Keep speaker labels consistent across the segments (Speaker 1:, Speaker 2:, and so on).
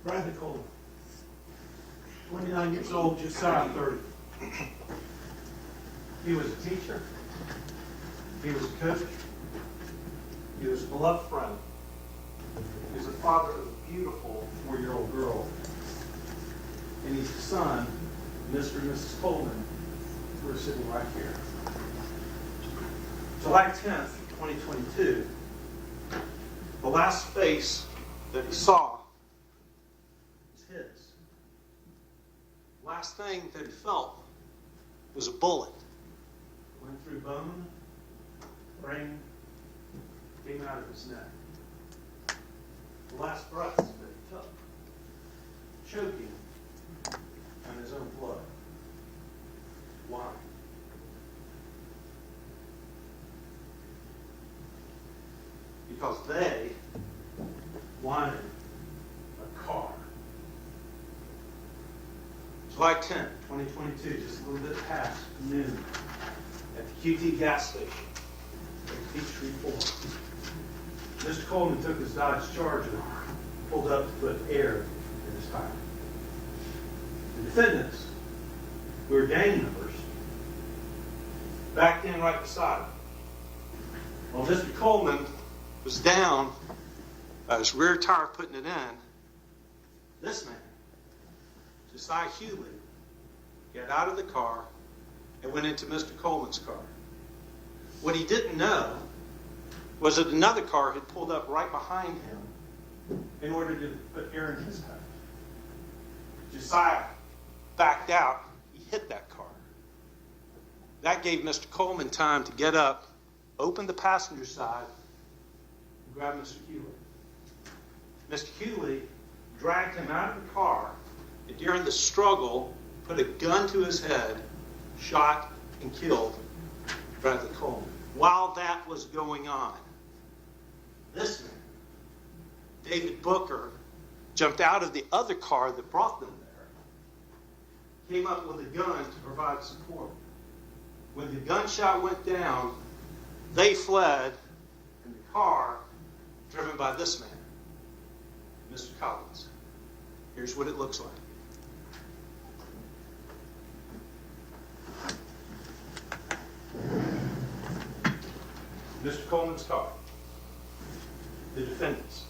Speaker 1: Bradley Coleman, 29 years old, just shy of 30. He was a teacher. He was a coach. He was a beloved friend. He was the father of a beautiful 4-year-old girl. And he's the son of Mr. and Mrs. Coleman, who are sitting right here. July 10th, 2022, the last face that he saw was his. Last thing that he felt was a bullet. Went through bone, brain, came out of his neck. The last breaths that he took, choking on his own blood. Why? Because they wanted a car. July 10th, 2022, just a little bit past noon, at the QT gas station at Peachtree Ford. Mr. Coleman took his Dodge Charger, pulled up to put air in his tire. The defendants, who were gang members, backed in right beside him. While Mr. Coleman was down, his rear tire putting it in, this man, Josiah Hewley, got out of the car and went into Mr. Coleman's car. What he didn't know was that another car had pulled up right behind him in order to put air in his tire. Josiah backed out. He hit that car. That gave Mr. Coleman time to get up, open the passenger side, and grab Mr. Hewley. Mr. Hewley dragged him out of the car, and during the struggle, put a gun to his head, shot and killed Bradley Coleman. While that was going on, this man, David Booker, jumped out of the other car that brought them there, came up with a gun to provide support. When the gunshot went down, they fled in the car driven by this man, Mr. Collins. Here's what it looks like. Mr. Coleman's car. The defendants.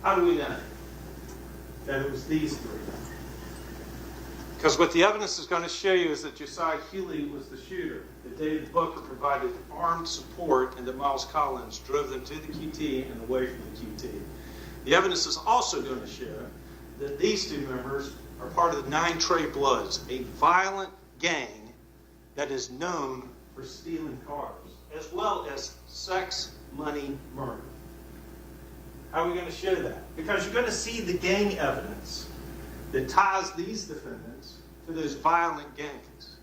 Speaker 1: How do we know that it was these three? Because what the evidence is going to show you is that Josiah Hewley was the shooter, that David Booker provided armed support, and that Miles Collins drove them to the QT and away from the QT. The evidence is also going to show that these two members are part of the Nine Trey Bloods, a violent gang that is known for stealing cars, as well as sex, money, murder. How are we going to show that? Because you're going to see the gang evidence that ties these defendants to for those violent gangs.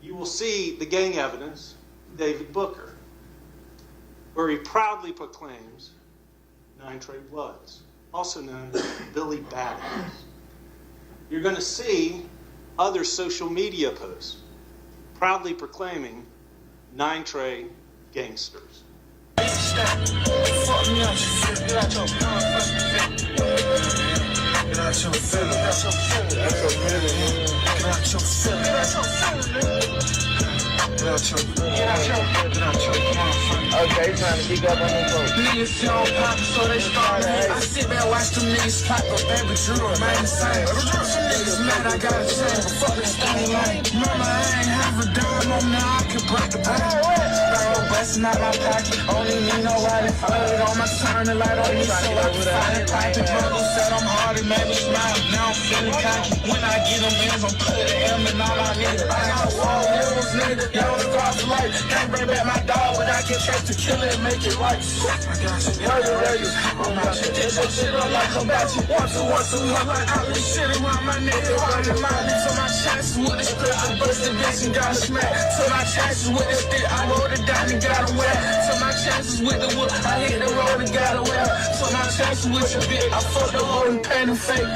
Speaker 1: You will see the gang evidence, David Booker, where he proudly proclaims 9 Trey Bloods, also known as Billy Badass. You're going to see other social media posts proudly proclaiming 9 Trey gangsters.
Speaker 2: Okay, trying to keep up on the boat. Niggas don't pop, so they start I sit back, watch them niggas pop up, baby, Drew remain the same. Some niggas mad, I got a chain, but fuck this thing lame. Mama, I ain't have a dime on now, I can break the bank. Sparrow busting out my pocket, only me nobody. Put it on my turn, the light on me, so I can find it. Pipe it, brother said I'm hard, it made me smile. Now I'm feeling cocky. When I get them ends, I'm putting M in all I need. I got wall hills, nigga, y'all across the light. Can't bring back my dog, but I can catch the killer and make it right. I got you, I'm not shit. This shit up like a batch. Once a month, like I leave shit around my nigga. Running my lips on my chest with a strip. I bust the bitch and got a smack. To my chances with the stick, I rolled it down and got a wet. To my chances with the wood, I hit the road and got a wet. To my chances with your bitch, I fucked the road and paid them fake.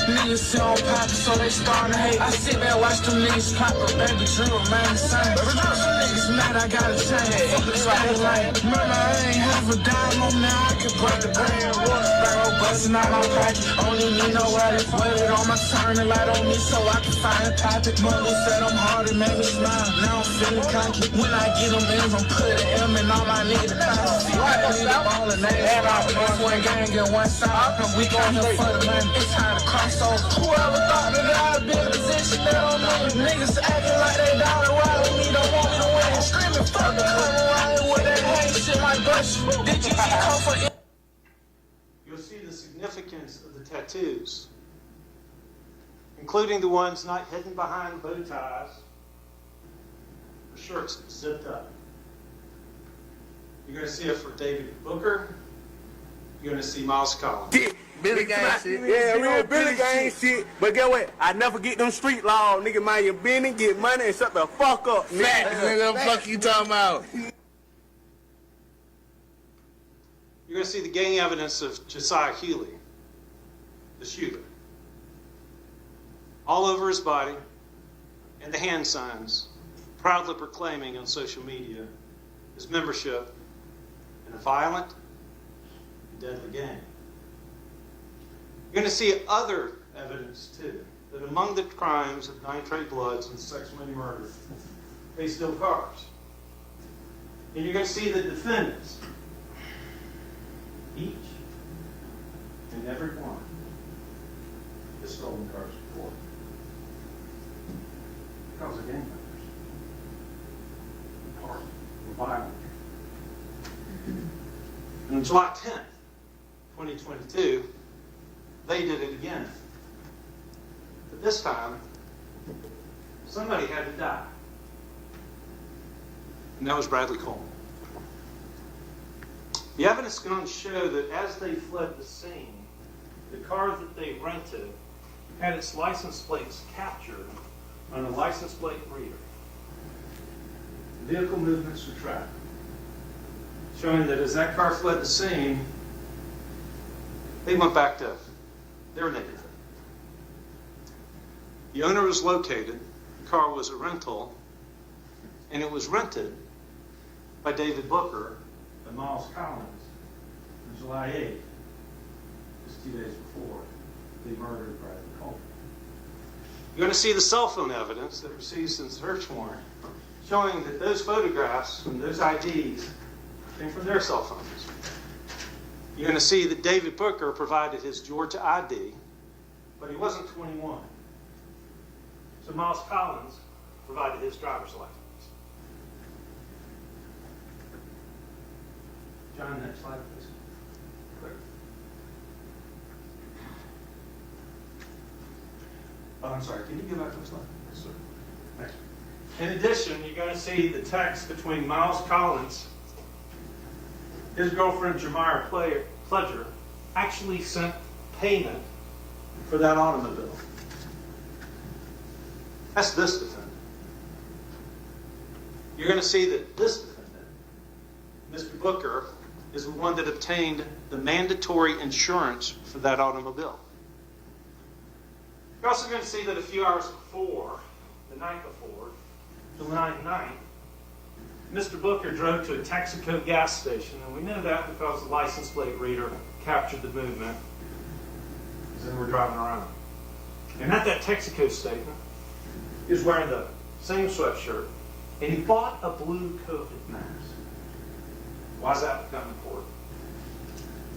Speaker 2: Niggas sit on poppin', so they startin' to hate. I sit back, watch them niggas pop up, baby, Drew remain the same. Some niggas mad, I got a chain. Fuck the traffic light. Murder, I ain't have a dime on now, I can break the brain. Sparrow bustin' out my pocket, only me nobody. Put it on my turn, the light on me, so I can find a topic. Mother said I'm hard, it made me smile. Now I'm feeling cocky. When I get them ends, I'm putting M in all my niggas. Ballin', they ain't out. One gang and one side. We gon' here for the money. It's time to cross over. Whoever thought that I'd be in a position that I'm in. Niggas acting like they down the ride with me, don't want me to win. Screaming, fuck the come around with that hate shit like Bush. Did you come for it?
Speaker 1: You'll see the significance of the tattoos, including the ones not hidden behind bow ties, the shirts zipped up. You're going to see it for David Booker. You're going to see Miles Collins.
Speaker 3: Billy gang shit. Yeah, real Billy gang shit. But get what? I never get them street laws. Nigga, mind your business, get money, and shut the fuck up.
Speaker 2: Facts, nigga. Fuck you talking about?
Speaker 1: You're going to see the gang evidence of Josiah Healy, the shooter, all over his body, and the hand signs, proudly proclaiming on social media his membership in a violent and deadly gang. You're going to see other evidence, too, that among the crimes of 9 Trey Bloods and sex, money, murder, they steal cars. And you're going to see the defendants, each and every one, has stolen cars before. Because of gang members. Or violent. And on July 10th, 2022, they did it again. But this time, somebody had to die. And that was Bradley Coleman. The evidence is going to show that as they fled the scene, the car that they rented had its license plates captured on a license plate reader. Vehicle movements were tracked, showing that as that car fled the scene, they went back to their neighborhood. The owner was located, the car was a rental, and it was rented by David Booker and Miles Collins on July 8th, just 2 days before they murdered Bradley Coleman. You're going to see the cell phone evidence that received since search warrant, showing that those photographs from those IDs came from their cell phones. You're going to see that David Booker provided his Georgia ID, but he wasn't 21. So Miles Collins provided his driver's license. John, next slide, please. Quick. Oh, I'm sorry. Can you go back to the slide? Yes, sir. Next. In addition, you're going to see the text between Miles Collins, his girlfriend Jamira Pledger, actually sent payment for that automobile. That's this defendant. You're going to see that this defendant, Mr. Booker, is the one that obtained the mandatory insurance for that automobile. You're also going to see that a few hours before, the night before, July 9th, Mr. Booker drove to a Texaco gas station, and we know that because the license plate reader captured the movement as they were driving around. And at that Texaco station, he was wearing the same sweatshirt, and he bought a blue COVID mask. Why does that become important?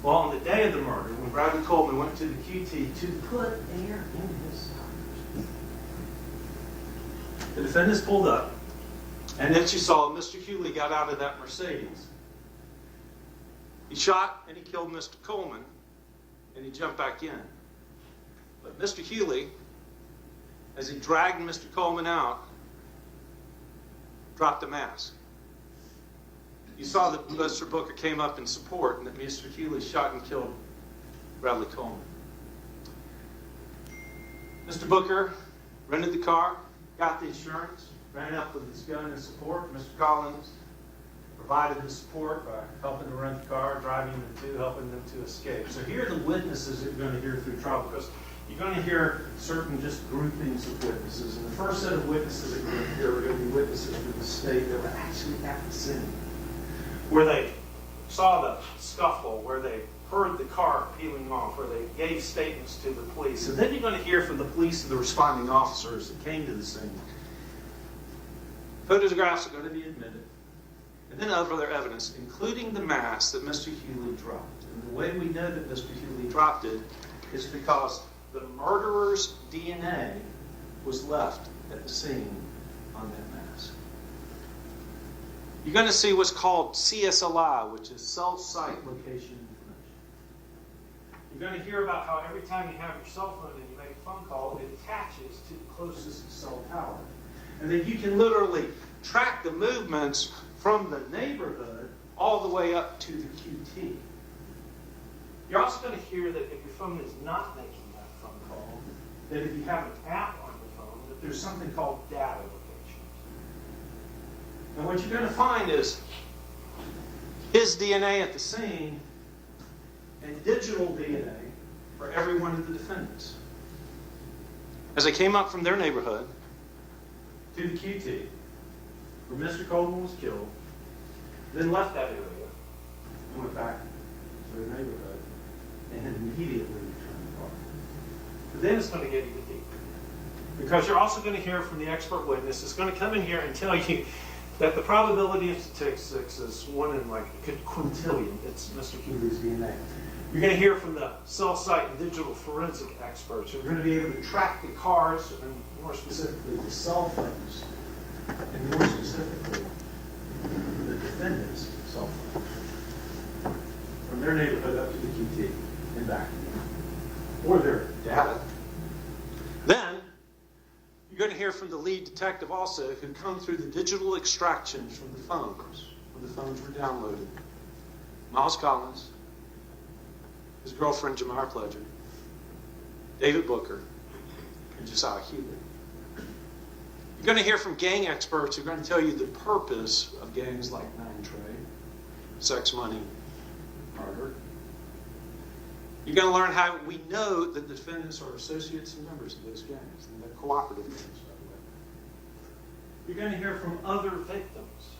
Speaker 1: Well, on the day of the murder, when Bradley Coleman went to the QT to put air in his tires, the defendants pulled up, and then she saw Mr. Hewley got out of that Mercedes. He shot and he killed Mr. Coleman, and he jumped back in. But Mr. Hewley, as he dragged Mr. Coleman out, dropped the mask. You saw that Mr. Booker came up in support and that Mr. Hewley shot and killed Bradley Coleman. Mr. Booker rented the car, got the insurance, ran up with his gun in support. Mr. Collins provided the support by helping to rent the car, driving them to, helping them to escape. So here are the witnesses that you're going to hear through trial, because you're going to hear certain just groupings of witnesses. And the first set of witnesses that you're going to hear are going to be witnesses from the state that were actually at the scene, where they saw the scuffle, where they heard the car peeling off, where they gave statements to the police. And then you're going to hear from the police and the responding officers that came to the scene. Photographs are going to be admitted. And then other evidence, including the mask that Mr. Hewley dropped. And the way we know that Mr. Hewley dropped it is because the murderer's DNA was left at the scene on that mask. You're going to see what's called CSLI, which is cell site location information. You're going to hear about how every time you have your cell phone and you make a phone call, it attaches to the closest cell tower. And then you can literally track the movements from the neighborhood all the way up to the QT. You're also going to hear that if your phone is not making that phone call, that if you have an app on your phone, that there's something called data location. And what you're going to find is his DNA at the scene and digital DNA for every one of the defendants. As they came up from their neighborhood to the QT, where Mr. Coleman was killed, then left that area and went back to their neighborhood and immediately returned the car. But then it's going to get even deeper, because you're also going to hear from the expert witness that's going to come in here and tell you that the probability of statistics is 1 in like a quintillion. It's Mr. Hewley's DNA. You're going to hear from the cell site and digital forensic experts who are going to be able to track the cars, and more specifically the cell phones, and more specifically the defendant's cell phone, from their neighborhood up to the QT and back, or their data. Then you're going to hear from the lead detective also, who come through the digital extractions from the phones, when the phones were downloaded. Miles Collins, his girlfriend Jamar Pledger, David Booker, and Josiah Hewley. You're going to hear from gang experts who are going to tell you the purpose of gangs like Nine Trade, sex, money, murder. You're going to learn how we know that the defendants are associates and members of those gangs, and they're cooperative gangs, by the way. You're going to hear from other victims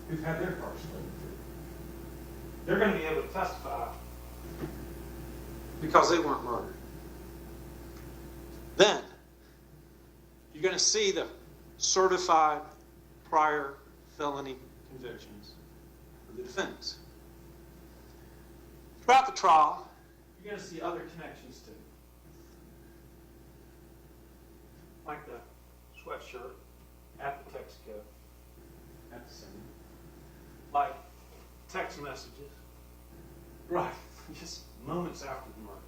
Speaker 1: who've had their cars stolen. They're going to be able to testify because they weren't murdered. Then, you're going to see the certified prior felony convictions of the defendants. Throughout the trial, you're going to see other connections too. Like the sweatshirt at the Texaco, at the scene. Like text messages. Right, just moments after the murder.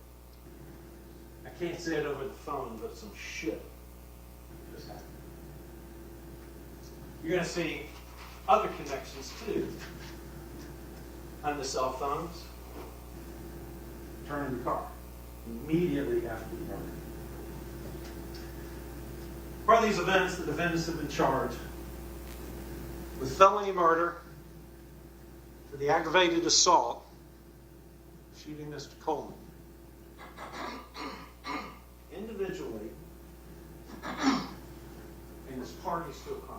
Speaker 1: I can't say it over the phone, but some shit just happened. You're going to see other connections too. On the cell phones, turning the car immediately after the murder. Regarding these events, the defendants have been charged with felony murder for the aggravated assault, shooting Mr. Coleman. Individually, and as parties to a crime.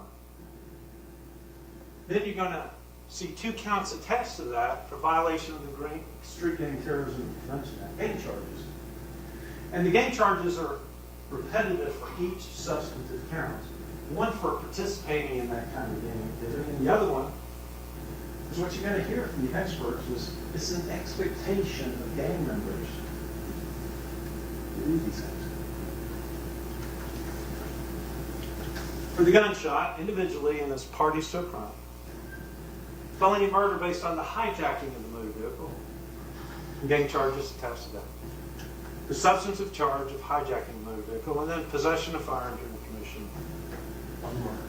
Speaker 1: Then you're going to see 2 counts attached to that for violation of the Street Gang Terrorism Prevention Act, gang charges. And the gang charges are repetitive for each substantive count. One for participating in that kind of gang activity, and the other one is what you're going to hear from the experts is it's an expectation of gang members to do these things. For the gunshot, individually and as parties to a crime, felony murder based on the hijacking of the motor vehicle, and gang charges attached to that. The substantive charge of hijacking the motor vehicle, and then possession of firearms during the commission of murder.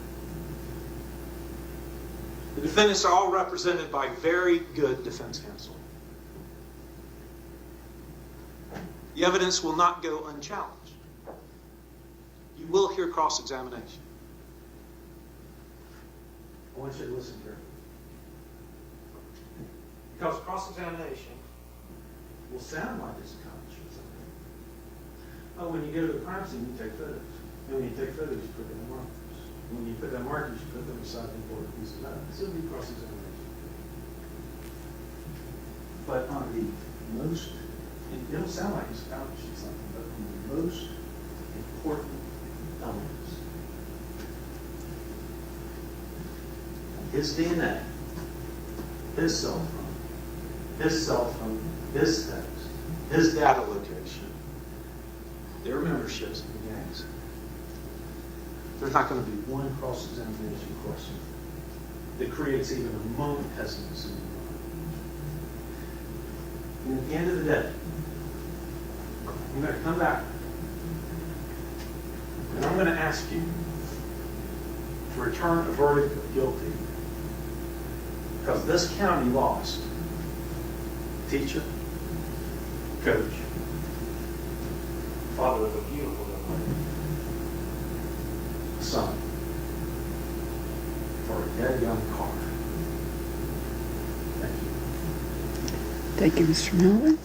Speaker 1: The defendants are all represented by very good defense counsel. The evidence will not go unchallenged. You will hear cross-examination. I want you to listen carefully. Because cross-examination will sound like it's accomplishing something. Oh, when you go to the crime scene, you take photos. And when you take photos, you put them in markers. When you put them markers, you put them beside the important piece of evidence. This will be cross-examination. But on the most, it'll sound like it's accomplishing something, but on the most important elements, his DNA, his cell phone, his text, his data location, their memberships in the gangs. There's not going to be one cross-examination question that creates even a moment of hesitancy in your mind. And at the end of the day, I'm going to come back and I'm going to ask you to return a verdict of guilty because this county lost teacher, coach, father of a beautiful young lady, son, for a dead young car. Thank you.
Speaker 4: Thank you, Mr. Miller.